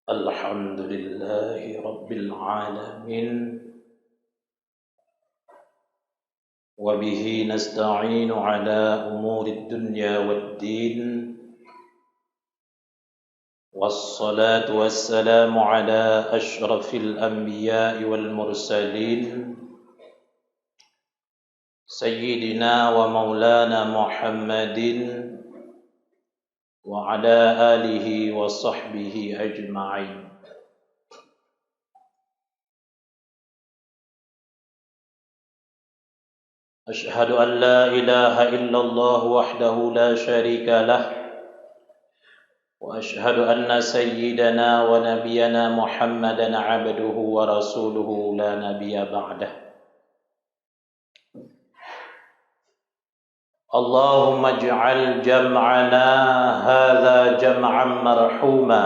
الحمد لله رب العالمين وبه نستعين على أمور الدنيا والدين والصلاة والسلام على أشرف الأنبياء والمرسلين سيدنا ومولانا محمد وعلى آله وصحبه أجمعين. أشهد أن لا إله إلا الله وحده لا شريك له وأشهد أن سيدنا ونبينا محمدا عبده ورسوله لا نبي بعده. اللهم اجعل جمعنا هذا جمعا مرحوما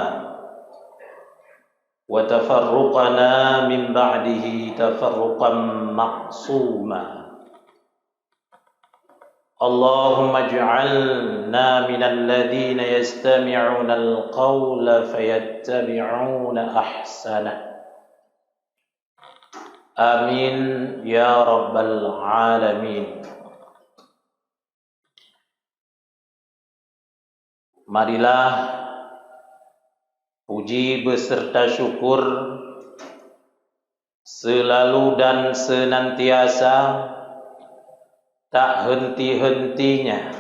وتفرقنا من بعده تفرقا معصوما. اللهم اجعلنا من الذين يستمعون القول فيتبعون أحسنه. آمين يا رب العالمين. Marilah puji beserta syukur selalu dan senantiasa tak henti-hentinya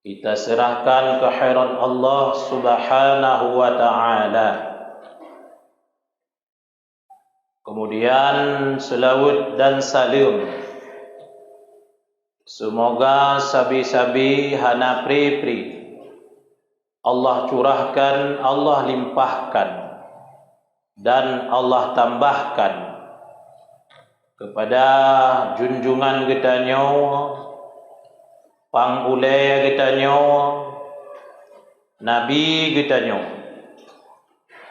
kita serahkan ke hadirat Allah Subhanahu wa ta'ala. Kemudian selawat dan salam semoga sabi-sabi hana pri-pri Allah curahkan, Allah limpahkan dan Allah tambahkan kepada junjungan kita nyawa, pangulaya kita nyawa, Nabi kita nyawa,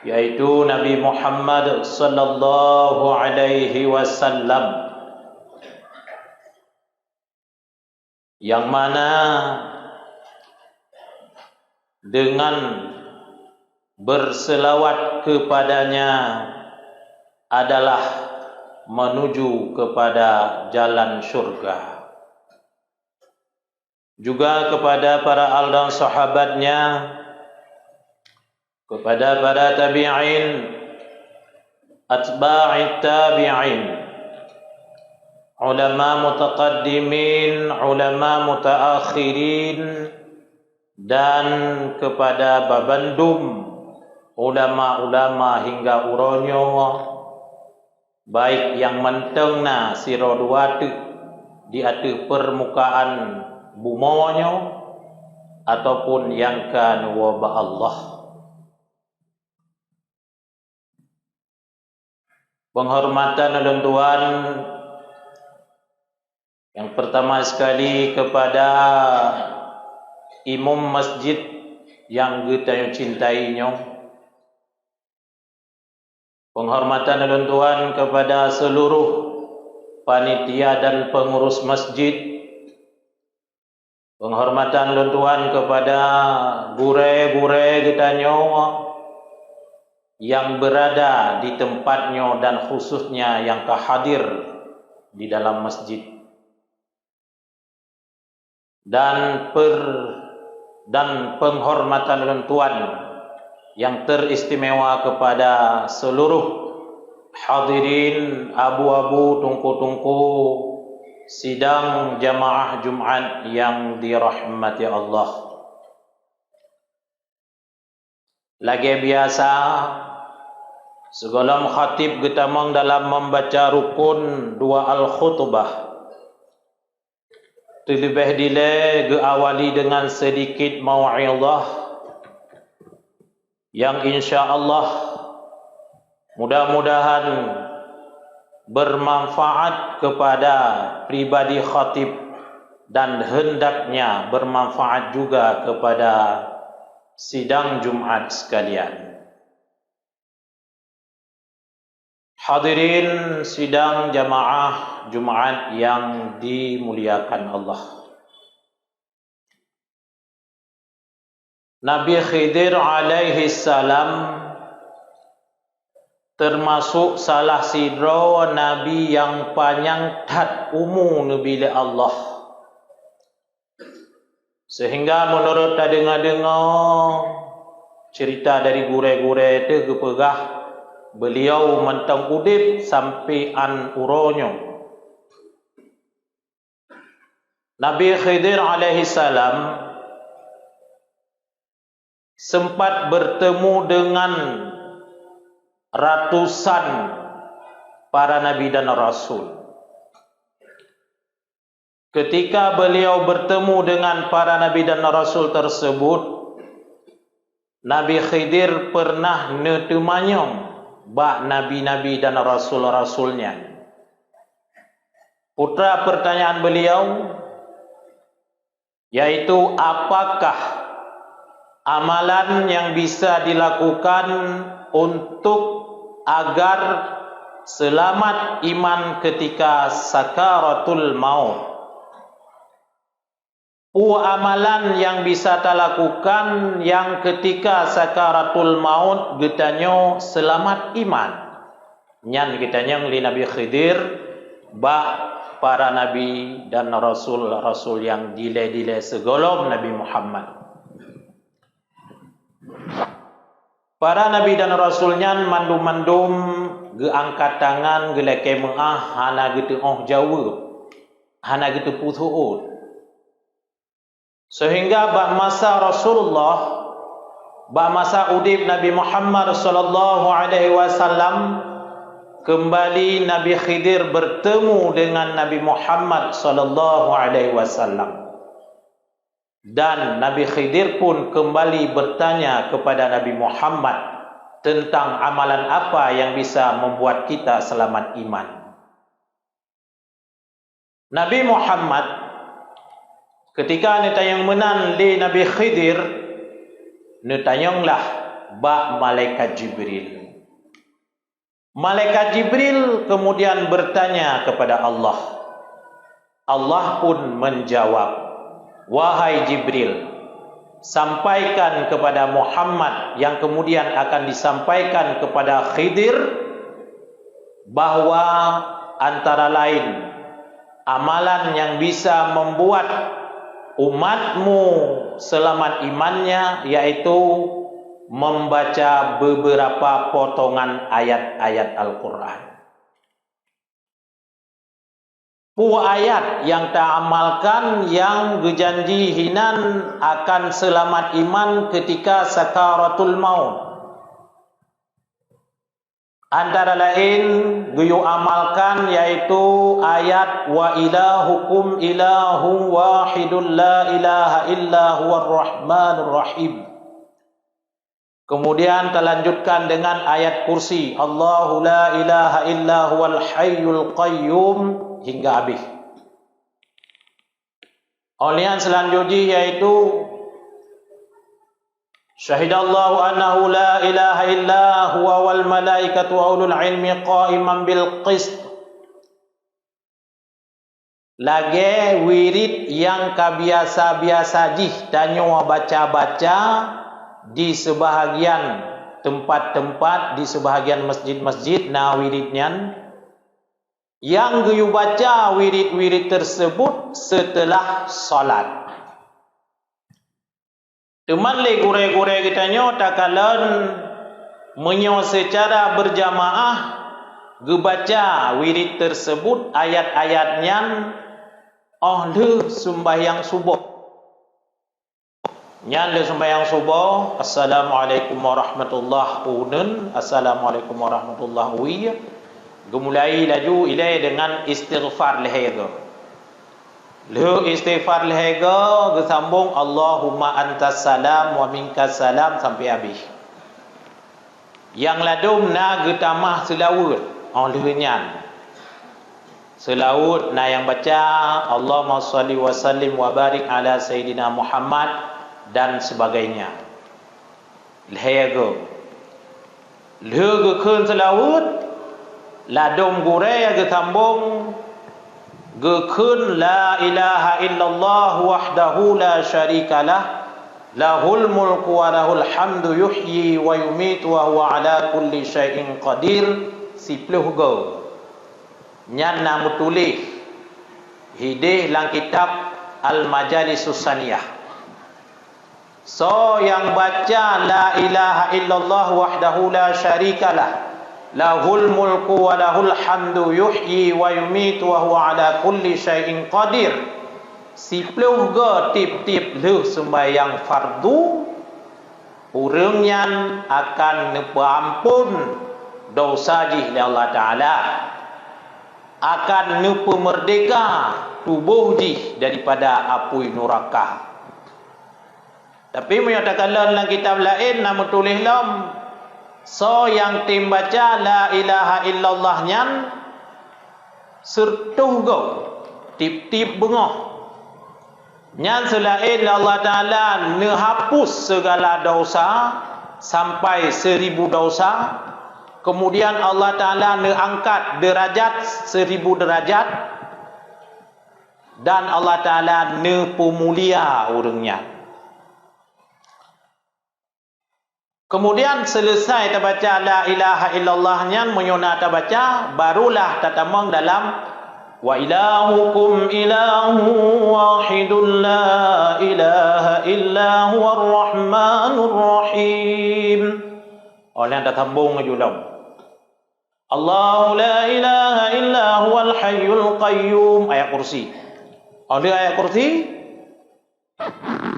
yaitu Nabi Muhammad sallallahu alaihi wasallam, yang mana dengan berselawat kepadanya adalah menuju kepada jalan syurga. Juga kepada para al dan sahabatnya, kepada para tabi'in, atba'i tabi'in, ulama mutaqaddimin, ulama mutaakhirin, dan kepada babandum ulama-ulama hingga uronyo, baik yang mentengna siro duatu di atas permukaan bumonyo ataupun yang kan wabah Allah. Penghormatan dan tuan yang pertama sekali kepada imam masjid yang kita cintainya. Penghormatan dan tuan kepada seluruh panitia dan pengurus masjid. Penghormatan dan tuan kepada gure-gure kita nyawa yang berada di tempatnya dan khususnya yang kehadir di dalam masjid. Dan penghormatan dan tuan yang teristimewa kepada seluruh hadirin abu-abu tungku-tungku sidang jamaah Jumat yang dirahmati Allah. Lagi biasa segala khatib getamang dalam membaca rukun dua al-khutbah, terlebih dile geawali dengan sedikit mau'izah yang insya-Allah mudah-mudahan bermanfaat kepada pribadi khatib dan hendaknya bermanfaat juga kepada sidang Jumat sekalian. Hadirin sidang jamaah Jumat yang dimuliakan Allah. Nabi Khidir alaihi salam termasuk salah sidra Nabi yang panjang tat umur Nabi Allah. Sehingga menurut tak dengar-dengar cerita dari gure-gure itu kepegah beliau mentang udip sampai an uronyo. Nabi Khidir alaihi salam sempat bertemu dengan ratusan para nabi dan rasul. Ketika beliau bertemu dengan para nabi dan rasul tersebut, Nabi Khidir pernah netemanyong bak nabi-nabi dan rasul-rasulnya. Putra pertanyaan beliau yaitu, apakah amalan yang bisa dilakukan untuk agar selamat iman ketika sakaratul maut? Amalan yang bisa kita lakukan yang ketika sakaratul maut getanyo selamat iman. Nyan getanyo li Nabi Khidir ba para nabi dan rasul-rasul yang dile-dile segolong Nabi Muhammad. Para nabi dan rasulnya mandum-mandum geangkat tangan geleke mengah hana gitu jawab. Hana gitu putuut. Sehingga bak masa Rasulullah, bak masa udib Nabi Muhammad sallallahu alaihi wasallam, kembali Nabi Khidir bertemu dengan Nabi Muhammad sallallahu alaihi wasallam. Dan Nabi Khidir pun kembali bertanya kepada Nabi Muhammad tentang amalan apa yang bisa membuat kita selamat iman. Nabi Muhammad ketika netayang menan li Nabi Khidir, netayanglah ba malaikat Jibril. Malaikat Jibril kemudian bertanya kepada Allah. Allah pun menjawab, wahai Jibril, sampaikan kepada Muhammad yang kemudian akan disampaikan kepada Khidir bahwa antara lain amalan yang bisa membuat umatmu selamat imannya yaitu membaca beberapa potongan ayat-ayat Al-Quran. Ayat yang tak amalkan yang gejanji hinan akan selamat iman ketika sakaratul maut. Antara lain guyu amalkan yaitu ayat wa ilahukum ilahu wahidun la ilaha illa huwar rahmanur rahim. Kemudian terlanjutkan dengan ayat kursi Allahu la ilaha illa huwal hayyul qayyum hingga habis. Olian selanjutnya yaitu Syahidallahu annahu la ilaha illa huwa wal malaikatu wa ulul ilmi qa'iman bil qist. Lagi wirid yang kabiasa-biasa jih tanyo baca-baca di sebahagian tempat-tempat, di sebahagian masjid-masjid na wiridnya yang geyu baca wirid-wirid tersebut setelah salat. Teman le gure-gure kita nyo takalan menyo secara berjamaah gebaca wirid tersebut ayat-ayatnya le sembahyang subuh. Nyan le sembahyang subuh. Assalamualaikum warahmatullahi wabarakatuh. Assalamualaikum warahmatullahi wabarakatuh. Gemulai laju ilai dengan istighfar lehega. Lu istighfar lehega gesambung Allahumma antas salam wa minkas salam sampai habis. Yang ladum na getamah selawut olehnya. Selawut na yang baca Allahumma shalli wa sallim wa barik ala sayyidina Muhammad dan sebagainya. Lehega. Lehega keun selawut ladum gure gesambung gekun la ilaha illallah wahdahu la syarikalah lahul mulku wa lahul hamdu yuhyi wa yumitu wa huwa ala kulli syai'in qadir. Sipluh go nyan namu tulis hidih lang kitab Al-Majalisus Saniyah. So yang baca la ilaha illallah wahdahu la syarikalah, lahul mulku wa lahul hamdu yuhyi wa yumitu wa huwa ala kulli syai'in qadir. Sipluh ge tip-tip leuh sembahyang fardu, urang nyan akan nepampun dosa jih li Allah Taala, akan nepa merdeka tubuh jih daripada api neraka. Tapi menyatakan dalam kitab lain nama tulis lam, so yang tim baca la ilaha illallah nyan sertuh go tip-tip bengah nyan selain Allah Ta'ala nehapus segala dosa sampai 1000 dosa. Kemudian Allah Ta'ala neangkat derajat 1000 derajat, dan Allah Ta'ala nepumulia orangnya. Kemudian selesai terbaca la ilaha illallahnya, menyona terbaca, barulah tatamang dalam wa ilahukum ilahu wahidun la ilaha illa huwar rahmanur rahim. Oleh tatabung ajulam Allahu la ilaha illa huwal hayyul qayyum, ayat kursi. Oleh ayat kursi,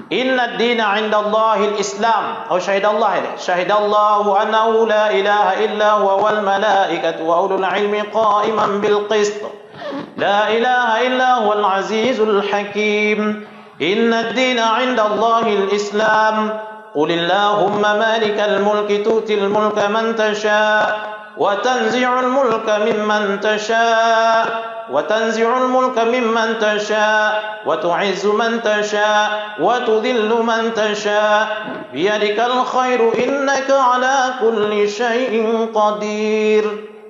inna ad-dina 'inda Allahil Islam, atau syahidallahu annahu la ilaha illa huwa wal malaikatu wa ulul ilmi qa'iman bil qist, la ilaha illa huwal azizul hakim, inna ad-dina 'inda Allahil Islam, qulillahumma malikal mulki tu'til mulka man tasha' wa tanzi'ul mulka mimman tasha' وتنزع الملك ممن تشاء وتعز من تشاء وتذل من تشاء بيدك الخير إنك على كل شيء قدير.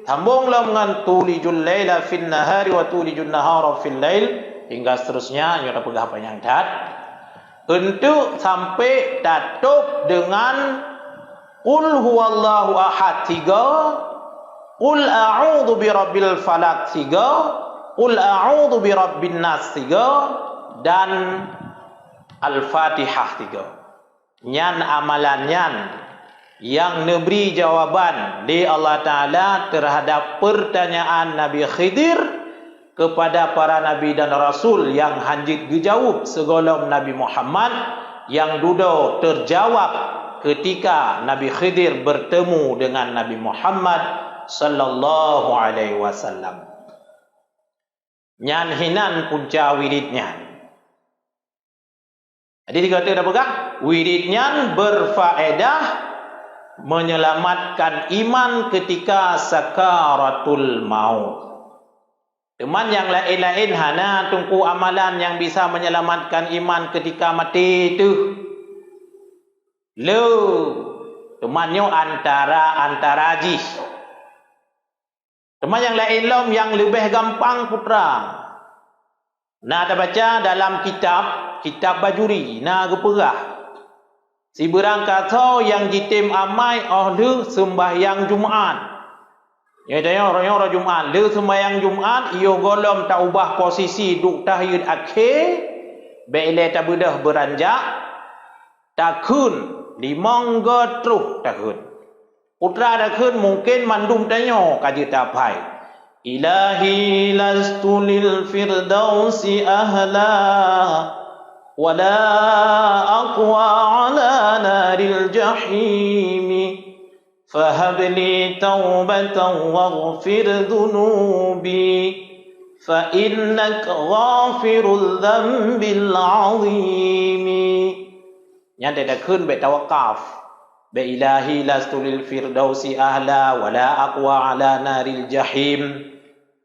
Sambunglah dengan tulijul laila fil nahari wa tulijul nahara fil lail, hingga seterusnya. Ini ada pengahapan yang dat untuk sampai datuk dengan qul huwallahu ahad 3, qul a'udzu birabbil falaq 3, qul a'udzu birabbin nas 3, dan Al-Fatihah 3. Nyan amalan nyan yang memberi jawaban di Allah Ta'ala terhadap pertanyaan Nabi Khidir kepada para Nabi dan Rasul yang hanjit dijawab segolong Nabi Muhammad, yang duduk terjawab ketika Nabi Khidir bertemu dengan Nabi Muhammad sallallahu alaihi wasallam. Nyan hinan punca wiridnya. Jadi dikata dah pegang, wiridnya berfaedah menyelamatkan iman ketika sakaratul maut. Teman yang lain-lain hana tungku amalan yang bisa menyelamatkan iman ketika mati itu. Lo temannya antara jih. Teman yang lain lom yang lebih gampang putra. Nah, kita baca dalam kitab Bajuri. Nah, geperah. Si berangkat yang jitim amai le sembahyang Jumaat. Ya tanya orang Jumaat, le sembahyang Jumaat iyo golom tak ubah posisi duk tahiyud akhir, beile tak bedah beranjak, takun limang getruh takun. Putra dakun mungkin mandum tanya kaji tapai. Ilahi lastu lil firdausi ahla wala aqwa ala naril jahimi fahabli taubatan waghfir dhunubi fa innaka ghafirul dhanbil azimi. Nyata dakun be tawakaf. Ba ilahi lastu lil firdausi ahla wala aqwa ala naril jahim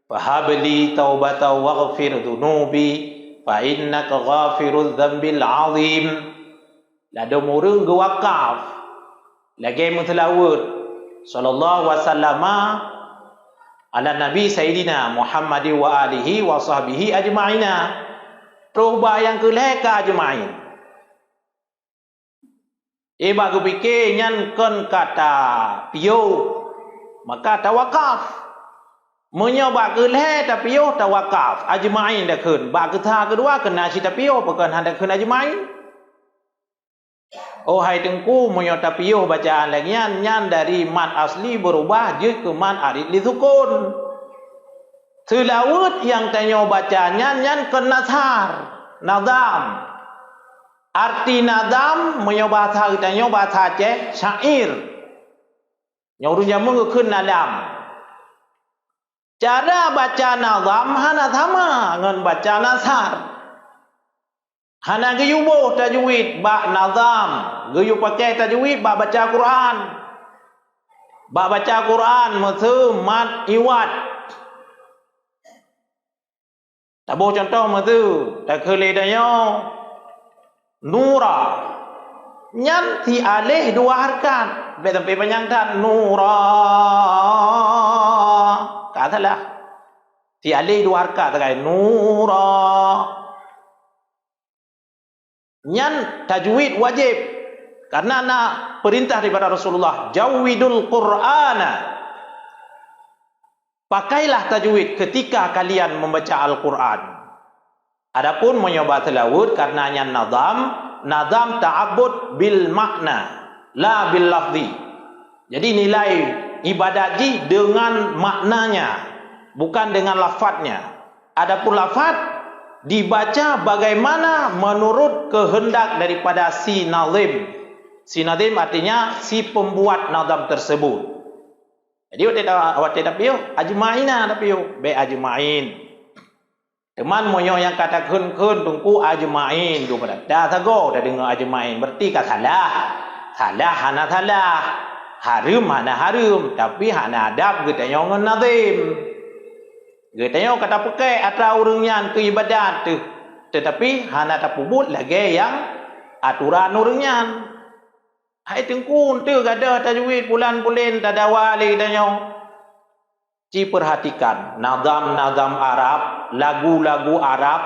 fahabli taubatan waghfir dhunubi fa innaka ghafirudz dzambil azim. Lada murung ge wakaf lagi mutlawud sallallahu wasallam ala nabi sayyidina Muhammad wa alihi wa sahbihi ajma'ina. Terubah yang keleka ajma'in. Bagu fikir nyan kon kata piyo maka tawakaf. Menyoba ke leh tapi yo tawakaf ajmain dah kun. Ba ketha kedua kena si tapi yo pekan hendak kun ajmain. Oh hai tengku menyo tapi yo bacaan lagi nyan dari mat asli berubah je ke mat arid li sukun. Selawat yang tanyo bacanya nyan kon nasar, nadam. Arti nadam menyo bahasa tanyo bahasa Aceh syair. Nyorun jamu ke kun nadam. Cara baca nazam hana sama dengan baca nasar. Hana geyubo tajwid ba nazam, geyu pakai tajwid ba baca Quran. Ba baca Quran maksud mat iwat. Tabo contoh maksud tak keledayo nura. Nyan ti alih dua harkat. Be sampai panjang tak nura. Katalah ti alih dua harkat tak nura. Nyan tajwid wajib karena nak perintah daripada Rasulullah jawidul Qur'ana. Pakailah tajwid ketika kalian membaca Al-Quran. Adapun menyoba tilawat karena nyan nazam ta'abbud bil makna la bil lafzi. Jadi nilai ibadat ji dengan maknanya, bukan dengan lafadznya. Adapun lafaz dibaca bagaimana menurut kehendak daripada si nazim. Si nazim artinya si pembuat nazam tersebut. Jadi awak tidak piu ajmaina tapi piu be ajmain. Teman moyo yang kata kun tungku ajmain tu pada. Dah tago dah dengar ajmain berarti kata salah. Salah hana salah. Harum hana harum tapi hana adab getanya ngan nazim. Getanya kata pakai atau urangnya ke ibadat tu. Tetapi hana tapubut lagi yang aturan urangnya. Hai tengkun tu ada tajwid bulan-bulan tadawa lagi tanya. Ci perhatikan nazam Arab, lagu-lagu Arab.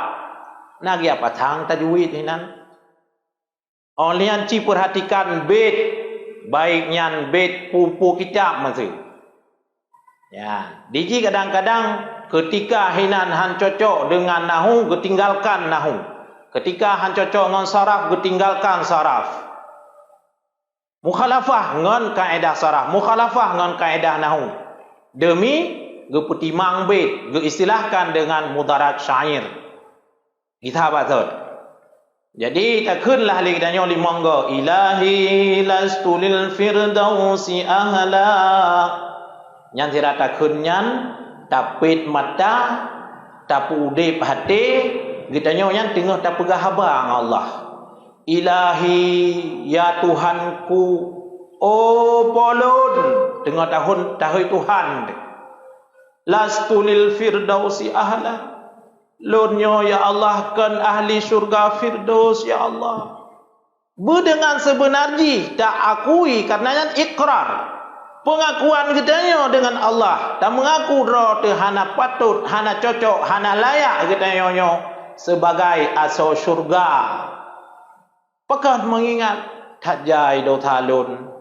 Nagi apa tang tajwid hinan. Olian ci perhatikan bait baiknya bait pupu kitab masih. Ya, diji kadang-kadang ketika hinan han cocok dengan nahu ketinggalkan nahu. Ketika han cocok dengan saraf ketinggalkan saraf. Mukhalafah dengan kaedah saraf, mukhalafah dengan kaedah nahu. Demi geputimang bait, geistilahkan dengan mudarat syair. Kita baca. Jadi takkunlah li danyo limangga ilahi lastu lil firdausi ahla. Nyan tira takkun nyan tapit mata tapu udip hati gitanyo nyan tengah tapegah habang Allah. Ilahi ya Tuhanku oh polon tengah tahun Tuhan. Lastu lil firdausi ahla. Lunyo ya Allah kan ahli syurga firdaus ya Allah. Berdengan sebenarnya tak akui karena ikrar. Pengakuan kitanya dengan Allah. Tak mengaku roh hana patut, hana cocok, hana layak kitanya sebagai asal syurga. Pekat mengingat tajai do talun.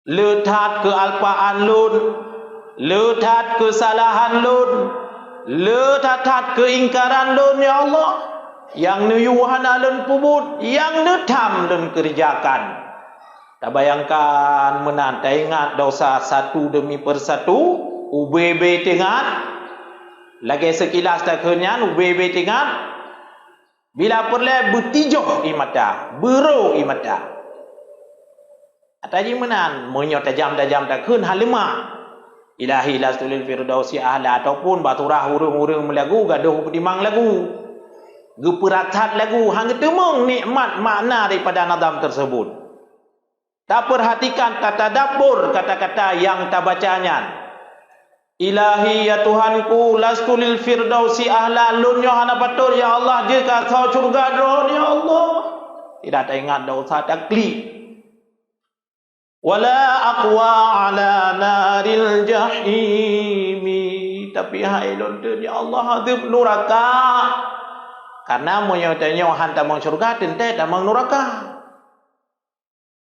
Letat kealpaan lun. Letat kesalahan lun. Letat keingkaran lun ya Allah. Yang nuyuhan alun pubut. Yang netam lun kerjakan. Tak bayangkan menantai ingat dosa satu demi persatu. UBB tingat. Lagi sekilas tak kenyan UBB tingat. Bila perlu bertijuh imata. Bero imata. Ataji menan. Menyok tajam-tajam tak ken halimah. Ilahi lastulil firdausi ahla ataupun baturah hurung-hurung melagu gaduh pedimang lagu geperatat lagu hang temung nikmat makna daripada nazam tersebut. Tak perhatikan tata dapur kata-kata yang tak bacanya. Ilahi ya Tuhanku lastulil firdausi ahla lun ya hana patur ya Allah jika kau surga drone ya Allah. Tidak ada ingat dosa takli. Wala aqwa ala naril jahimi. Tapi hailun tu ya Allah hadib nuraka. Karena moyo tanyo hantam surga tente tamang nuraka.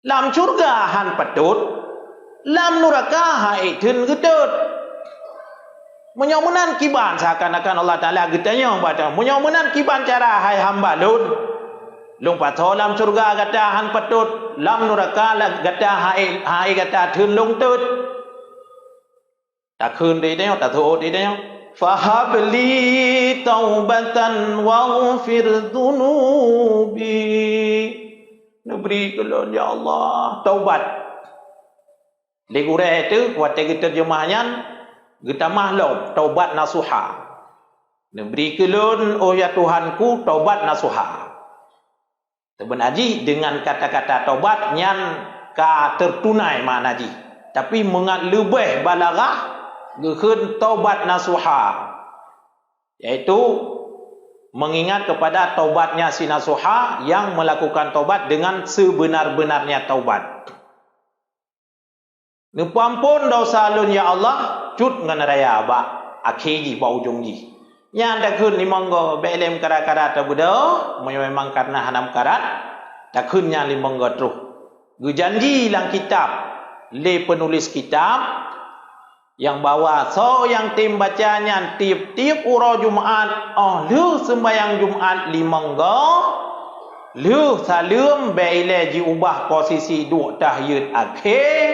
Lam syurga han patut, lam neraka hai thun getut. Menyomunan kiban seakan-akan Allah Taala getanya pada menyomunan kiban cara hai hamba lun. Lung patho lam syurga gata han patut, lam neraka gata hai gata thun lung tut. Tak khun đi đấy, tak thua đi đấy. Fahabli taubatan waghfir dhunubi. Beri kelon ya Allah taubat. Legure itu kuat kita terjemahnya kita mahlum taubat nasuha. Beri kelon oh ya Tuhanku taubat nasuha. Sebenarnya dengan kata-kata taubat nyan ka tertunai maknaji. Tapi mengat lebih balaghah geun taubat nasuha, yaitu mengingat kepada taubatnya si nasuha yang melakukan taubat dengan sebenar-benarnya taubat. Nupampun dosa lun ya Allah cut ngan raya ba akhiri ba ujung ji. Nya dak keun ni monggo belem kara-kara ta budo memang karena hanam karat dak keun nya li monggo truh. Gu janji lang kitab le penulis kitab yang bawa so yang tim bacanya tiap-tiap uro Jumaat lu sembahyang Jumaat limangga lu salim beile ji ubah posisi duk tahyid akhir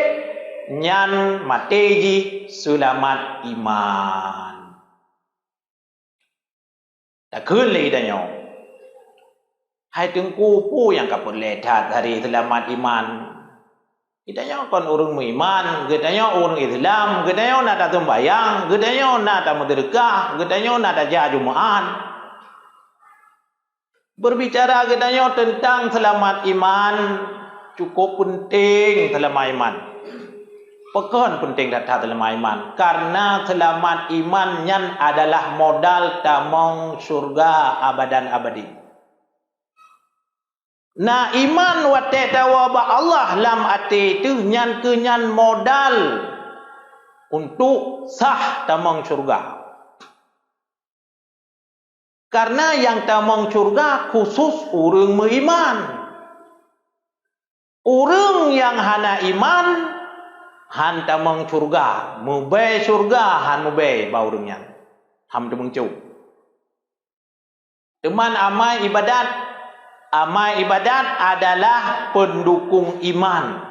nyan mateji selamat iman tak kele danyo hai tengku pu yang kapun letat hari selamat iman. Kitanya kon orang beriman, kitanya orang Islam, kitanya nak tak sembahyang, kitanya nak tak sedekah, kitanya nak tak jah Jumaat. Berbicara kitanya tentang selamat iman cukup penting selamat iman. Pekan penting data selamat iman karena selamat iman nyan adalah modal tamong surga abadan abadi. Na iman wa ta'wa Allah lam ati tu nyan ke nyan modal untuk sah tamang syurga. Karena yang tamang syurga khusus urang beriman. Urang yang hana iman han tamang syurga, mubay syurga han mubay ba urangnya. Ham temeng cu. Teman amal ibadat amal ibadat adalah pendukung iman.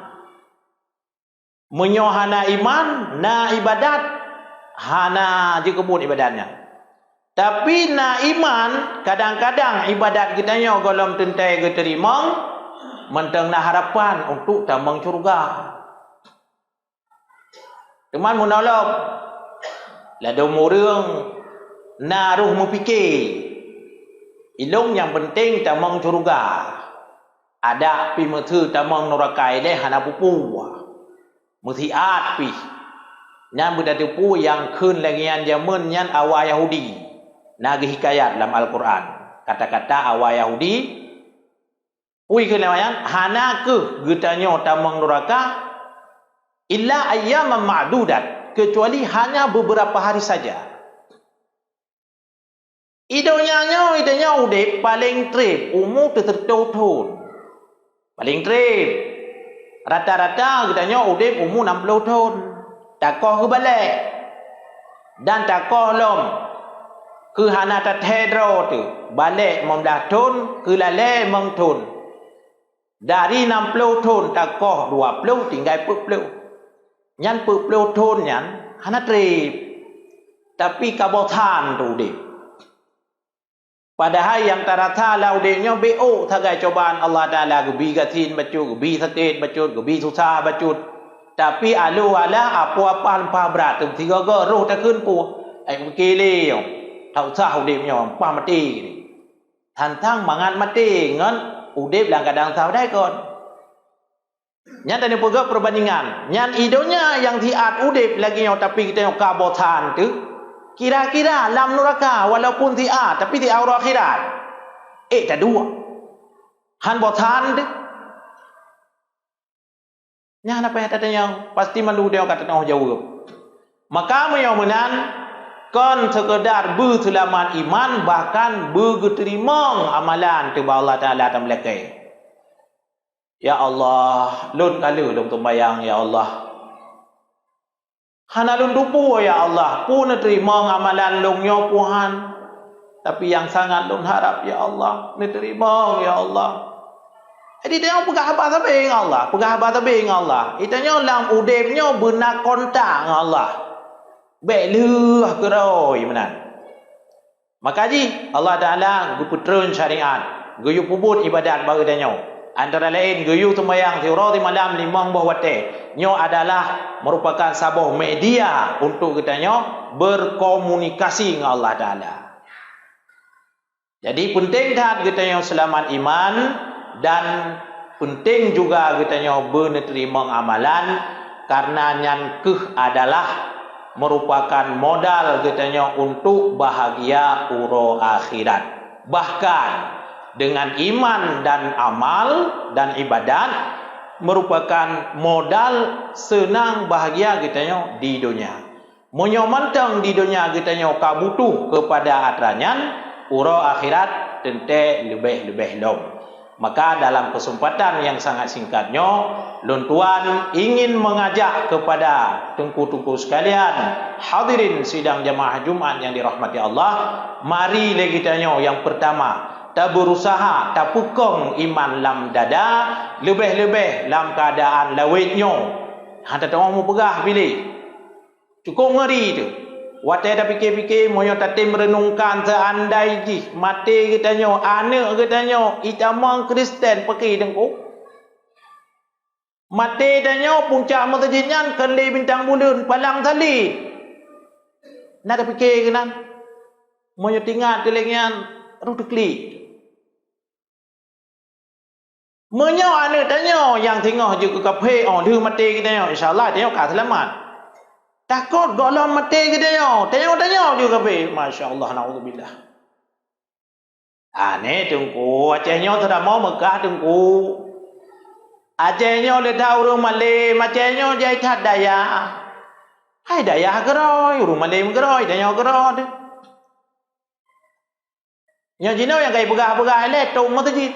Menyohana iman, na ibadat hana je kebun ibadatnya. Tapi na iman kadang-kadang ibadat kita nyo golom tentai ke terima mentang na harapan untuk tamang syurga. Teman menolong lada murung na ruh mempikir ilung yang penting tamang syurga. Ada pi methu tamang nerakai le hana pupu. Muthiat pi. Nyan bedatu pu yang keun lagian zaman nyan awal Yahudi. Nagi hikayat dalam Al-Quran. Kata-kata awal Yahudi. Pui keun lagian hana ke getanyo tamang neraka illa ayyaman ma'dudat, kecuali hanya beberapa hari saja. Idenya udip paling trip umur tertentu. Paling trip rata-rata kitanya udip umur 60 tahun. Takoh ke balik dan takoh lom ke hana tatedro tu balik 15 tahun ke lale mong tahun. Dari 60 tahun takoh 20 tinggal 40. Nyan 40 tahun nyan hana trip. Tapi kabotan tu udip. Padahal yang tarata laudenya BO tagai cobaan Allah Taala gebi gatin bacut, gebi sakit bacut, gebi susah bacut. Tapi alu ala apa-apa hampa berat tu tiga go roh tak keun pu. Ai mukile yo. Tau sah udip nyo pa mati ni. Tantang mangan mati ngan udip lang kadang sah dai kon. Nyan tadi pegak perbandingan. Nyan idonya yang tiat udip lagi nyo tapi kita nyo kabotan tu. Kira-kira lam neraka walaupun ti'a tapi ti'a ura akhirat. Tak dua. Han botan deh. Nya apa yang tanya pasti malu dia kata tengah jawab. Maka menan kon sekedar berselamat iman bahkan berterima amalan tu Allah Taala tam lekai. Ya Allah, lun kala lun sembayang ya Allah. Hana lun dupu ya Allah, pun terima amalan lun yo Tuhan. Tapi yang sangat lun harap ya Allah, terima ya Allah. Jadi dia pegah habaq sabing Allah, pegah habaq sabing Allah. Itanya lam udepnya benak kontak dengan Allah. Baik leuh keroi menan. Maka ji Allah Taala guputreun syariat, guyu pubut ibadat bagi danyo. Antara lain guyu sembahyang tiura di malam limang buah wate. Nyo adalah merupakan sebuah media untuk kita nyo berkomunikasi dengan Allah Taala. Jadi penting dah kita nyo selamat iman dan penting juga kita nyo menerima amalan karena nyankeh adalah merupakan modal kita nyo untuk bahagia uro akhirat. Bahkan dengan iman dan amal dan ibadat merupakan modal senang bahagia kita nyo di dunia. Monyo mantang di dunia kita nyo ka butuh kepada atranyan uro akhirat tente lebih-lebih lom. Maka dalam kesempatan yang sangat singkatnya, lun tuan ingin mengajak kepada tengku-tengku sekalian, hadirin sidang jamaah Jumat yang dirahmati Allah, mari lagi tanya yang pertama, tak berusaha, tak pukong iman lam dada, lebih-lebih lam keadaan lawitnya. Hantar orang mau pegah pilih. Cukup ngeri tu. Watai dah fikir-fikir, moyo tatim merenungkan seandai ji mati kita nyo, anak kita nyo, itamang Kristen pergi dengku. Mati dah nyo, puncak masjidnya, keli bintang bulan, palang tali. Nak dah fikir kena. Moyo tinggal telingnya, ruduk klik. Menyo anak tanya yang tengah juga kafe, oh dia mati kita nyo, insyaAllah dia akan selamat. Takut golong mati kita nyo, tanya juga kafe, Masya Allah, na'udzubillah. Ni tengku, Aceh nyo sudah mau Mekah tengku. Aceh nyo letak urung Malay, Aceh nyo jai cat daya. Hai daya geroi, urung Malay geroi, daya geroi. Nyo jino yang kai pegah-pegah elek, tung masjid.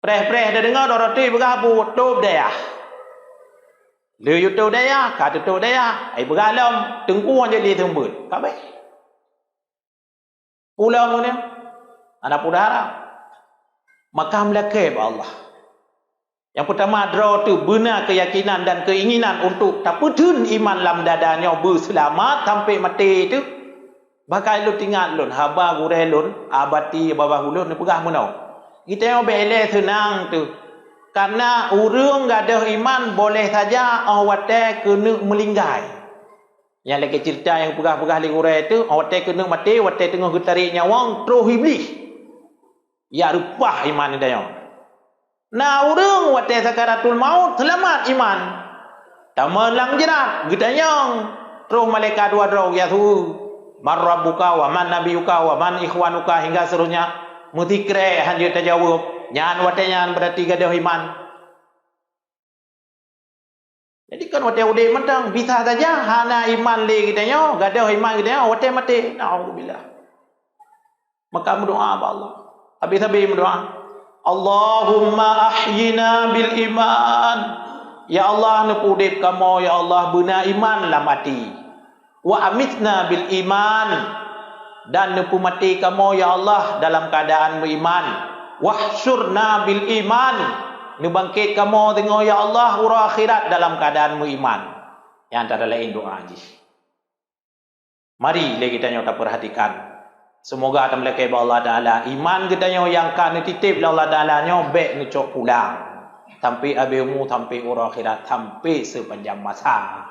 Preh-preh dah dengar roti pegah bu, tup daya. Lu YouTube daya, kat tutup daya. Ai begalam, tengku jadi tembut. Kabeh. Pulang ni. Anak pudara. Makam lakib Allah. Yang pertama draw tu benar keyakinan dan keinginan untuk tak putun iman lam dadanya berselamat sampai mati tu. Bakai lu tinggal lun, haba gure lun, abati bawah ulun ni pegah menau. Kita yang bele senang tu. Karena orang gak ada iman boleh saja awak kena melinggai. Yang lagi cerita yang pegah-pegah lingure itu, awak kena mati, awak tengah getarik nyawang terus iblis. Ya rupah iman dia. Nah orang awak sakaratul maut selamat iman. Taman lang jerat, getanyang terus malaikat dua draw ya tu. Man rabbuka wa man nabiyuka wa man ikhwanuka hingga seterusnya. Mutikre hanya terjawab. Nyan watenya berarti gadah iman. Jadi kan watai udah mentang bisa saja hana iman le kita nyo, gadah iman kita nyo, watai mati. Nauzubillah. Maka berdoa kepada Allah. Habis-habis berdoa. Allahumma ahyina bil iman. Ya Allah nepudip kamu, ya Allah benar iman lah mati. Wa amitna bil iman. Dan nepu mati kamu ya Allah dalam keadaan beriman. Wahsyurna bil iman. Nubangkit kamu tengok ya Allah ura akhirat dalam keadaan beriman. Yang antara lain doa haji. Mari kita nyoba perhatikan. Semoga akan melekat Allah Ta'ala. Iman kita yang kan titip Allah Ta'ala nyo baik ngecok pulang. Sampai abimu, sampai ura akhirat, sampai sepanjang masa.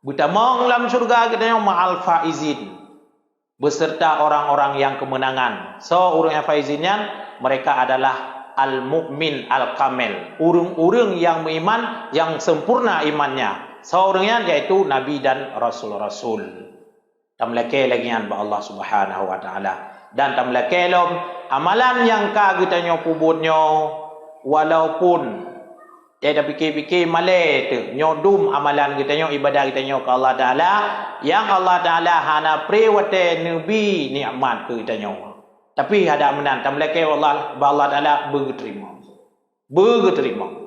Butamang dalam surga kita nyo ma'al faizin. Beserta orang-orang yang kemenangan. So orang yang faizinnya mereka adalah al-mu'min al-kamil. Urung-urung yang beriman, yang sempurna imannya. Seorangnya yaitu Nabi dan Rasul-Rasul. Tamlake lagi yang Allah Subhanahu Wa Taala. Dan tamlake lom amalan yang kagitanya pubutnya walaupun tiada fikir-fikir malai tu nyodum amalan kitanya ibadah kitanya ke Allah Taala yang Allah Taala hana prewate nabi nikmat ke kitanya. Tapi ada menan tamlake Allah Taala berterima. berterima.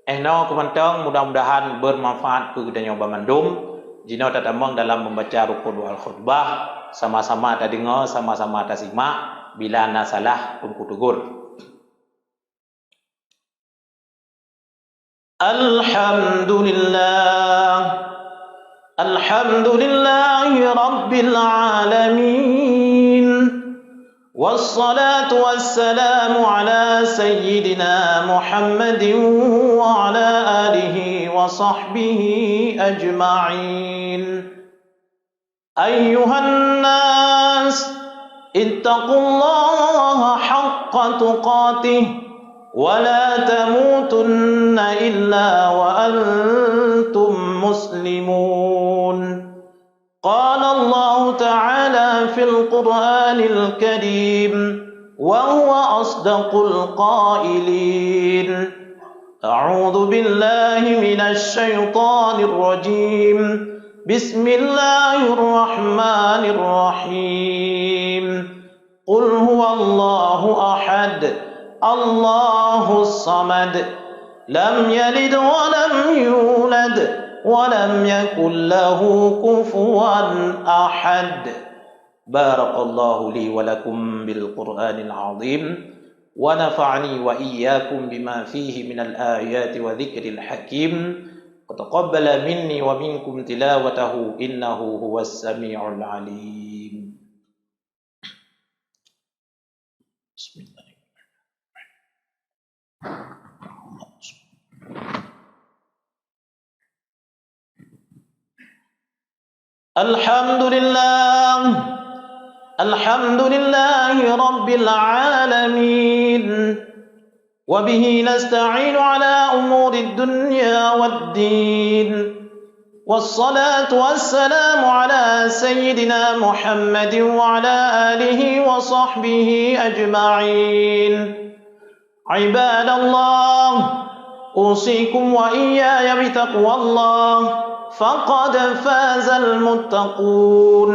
No kemantang mudah-mudahan bermanfaat ke kita nyoba mandum. Jino tatamang dalam membaca rukun wal khutbah, sama-sama ta dengar, sama-sama ta simak, bila ana salah pun kutegur. Alhamdulillahi rabbil alamin. والصلاة والسلام على سيدنا محمد وعلى آله وصحبه أجمعين. أيها الناس اتقوا الله حق تقاته ولا تموتن إلا وأنتم مسلمون. قال الله تعالى في القرآن الكريم وهو أصدق القائلين: أعوذ بالله من الشيطان الرجيم. بسم الله الرحمن الرحيم. قل هو الله أحد الله الصمد لم يلد ولم يولد ولم يكن له كفوا أحد. بارك الله لي ولكم بالقرآن العظيم ونفعني وإياكم بما فيه من الآيات وذكر الحكيم وتقبل مني ومنكم تلاوته إنه هو السميع العليم. بسم الله. الحمد لله رب العالمين وبه نستعين على أمور الدنيا والدين والصلاة والسلام على سيدنا محمد وعلى آله وصحبه أجمعين. عباد الله أوصيكم وإياي بتقوى الله فقد فاز المتقون.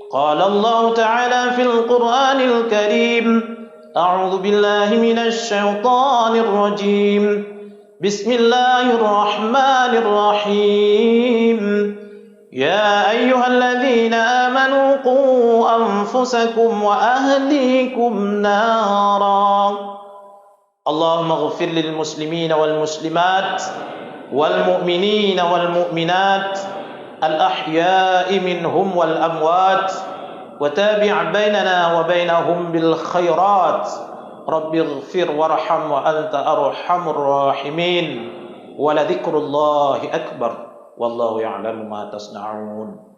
قال الله تعالى في القرآن الكريم: أعوذ بالله من الشيطان الرجيم. بسم الله الرحمن الرحيم. يا أيها الذين آمنوا قوا أنفسكم وأهليكم نارا. اللهم اغفر للمسلمين والمسلمات والمؤمنين والمؤمنات الأحياء منهم والأموات وتابع بيننا وبينهم بالخيرات. رب اغفر وارحم وأنت أرحم الراحمين ولذكر الله أكبر والله يعلم ما تصنعون.